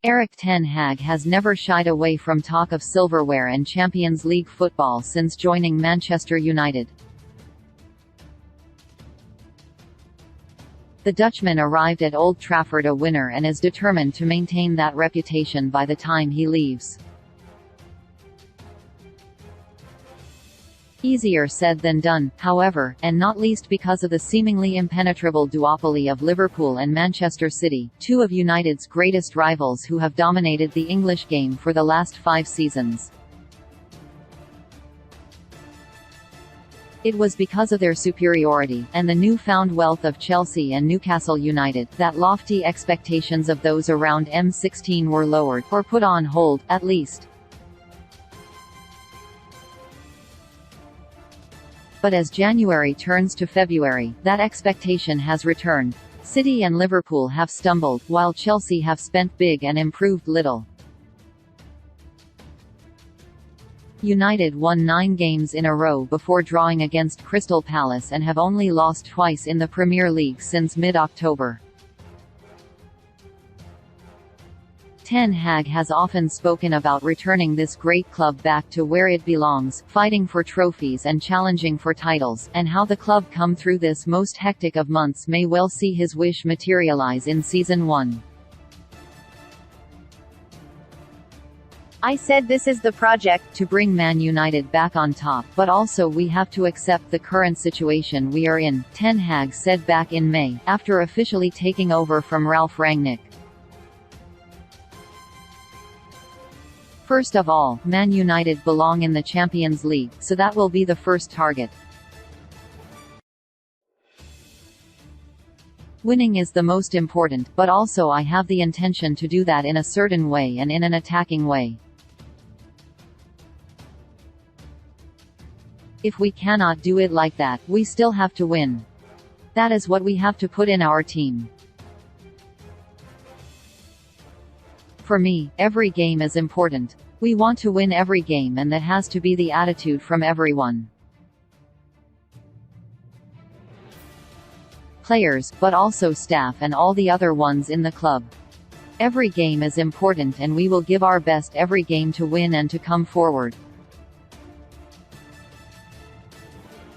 Erik ten Hag has never shied away from talk of silverware and Champions League football since joining Manchester United. The Dutchman arrived at Old Trafford a winner and is determined to maintain that reputation by the time he leaves. Easier said than done, however, and not least because of the seemingly impenetrable duopoly of Liverpool and Manchester City, two of United's greatest rivals who have dominated the English game for the last 5 seasons. It was because of their superiority, and the newfound wealth of Chelsea and Newcastle United, that lofty expectations of those around M16 were lowered, or put on hold, at least. But as January turns to February, that expectation has returned. City and Liverpool have stumbled, while Chelsea have spent big and improved little. United won 9 games in a row before drawing against Crystal Palace and have only lost twice in the Premier League since mid-October. Ten Hag has often spoken about returning this great club back to where it belongs, fighting for trophies and challenging for titles, and how the club come through this most hectic of months may well see his wish materialize in Season 1. I said this is the project, to bring Man United back on top, but also we have to accept the current situation we are in, Ten Hag said back in May, after officially taking over from Ralf Rangnick. First of all, Man United belong in the Champions League, so that will be the first target. Winning is the most important, but also I have the intention to do that in a certain way and in an attacking way. If we cannot do it like that, we still have to win. That is what we have to put in our team. For me, every game is important. We want to win every game, and that has to be the attitude from everyone. Players, but also staff and all the other ones in the club. Every game is important and we will give our best every game to win and to come forward.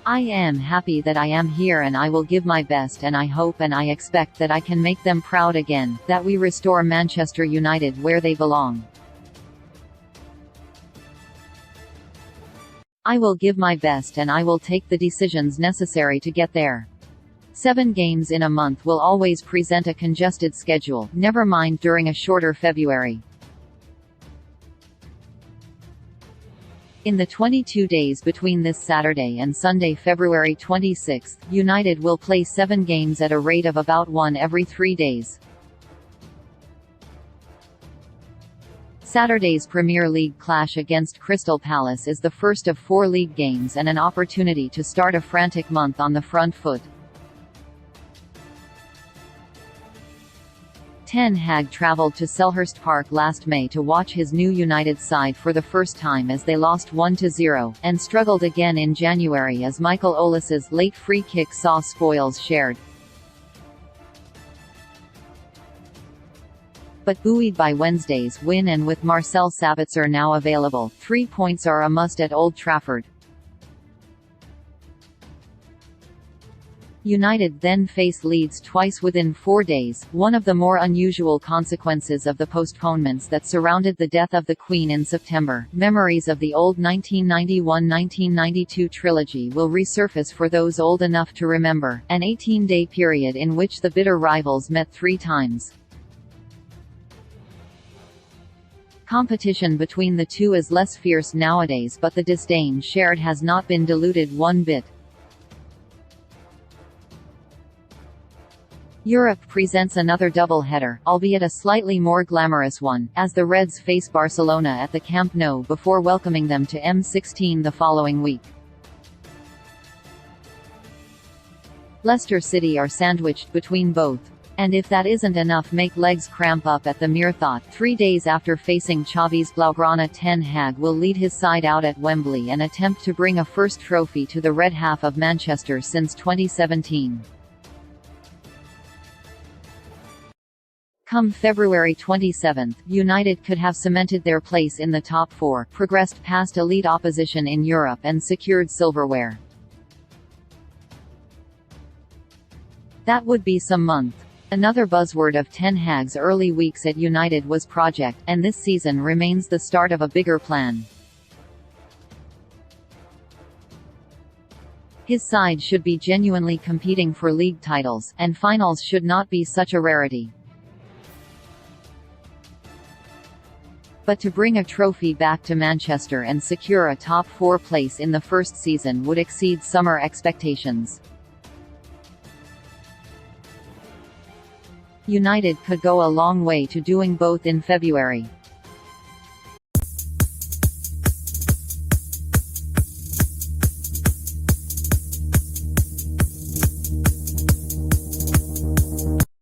I am happy that I am here and I will give my best, and I hope and I expect that I can make them proud again, that we restore Manchester United where they belong. I will give my best and I will take the decisions necessary to get there. 7 games in a month will always present a congested schedule, never mind during a shorter February. In the 22 days between this Saturday and Sunday, February 26, United will play 7 games at a rate of about 1 every 3 days. Saturday's Premier League clash against Crystal Palace is the first of 4 league games and an opportunity to start a frantic month on the front foot. Ten Hag travelled to Selhurst Park last May to watch his new United side for the first time as they lost 1-0, and struggled again in January as Michael Olis's late free kick saw spoils shared. But buoyed by Wednesday's win and with Marcel Sabitzer now available, 3 points are a must at Old Trafford. United then face Leeds twice within 4 days, one of the more unusual consequences of the postponements that surrounded the death of the Queen in September. Memories of the old 1991–1992 trilogy will resurface for those old enough to remember, an 18-day period in which the bitter rivals met 3 times. Competition between the two is less fierce nowadays, but the disdain shared has not been diluted one bit. Europe presents another double-header, albeit a slightly more glamorous one, as the Reds face Barcelona at the Camp Nou before welcoming them to M16 the following week. Leicester City are sandwiched between both. And if that isn't enough, make legs cramp up at the mere thought. 3 days after facing Xavi's Blaugrana, Ten Hag will lead his side out at Wembley and attempt to bring a first trophy to the red half of Manchester since 2017. Come February 27, United could have cemented their place in the top four, progressed past elite opposition in Europe and secured silverware. That would be some month. Another buzzword of Ten Hag's early weeks at United was project, and this season remains the start of a bigger plan. His side should be genuinely competing for league titles, and finals should not be such a rarity. But to bring a trophy back to Manchester and secure a top four place in the first season would exceed summer expectations. United could go a long way to doing both in February.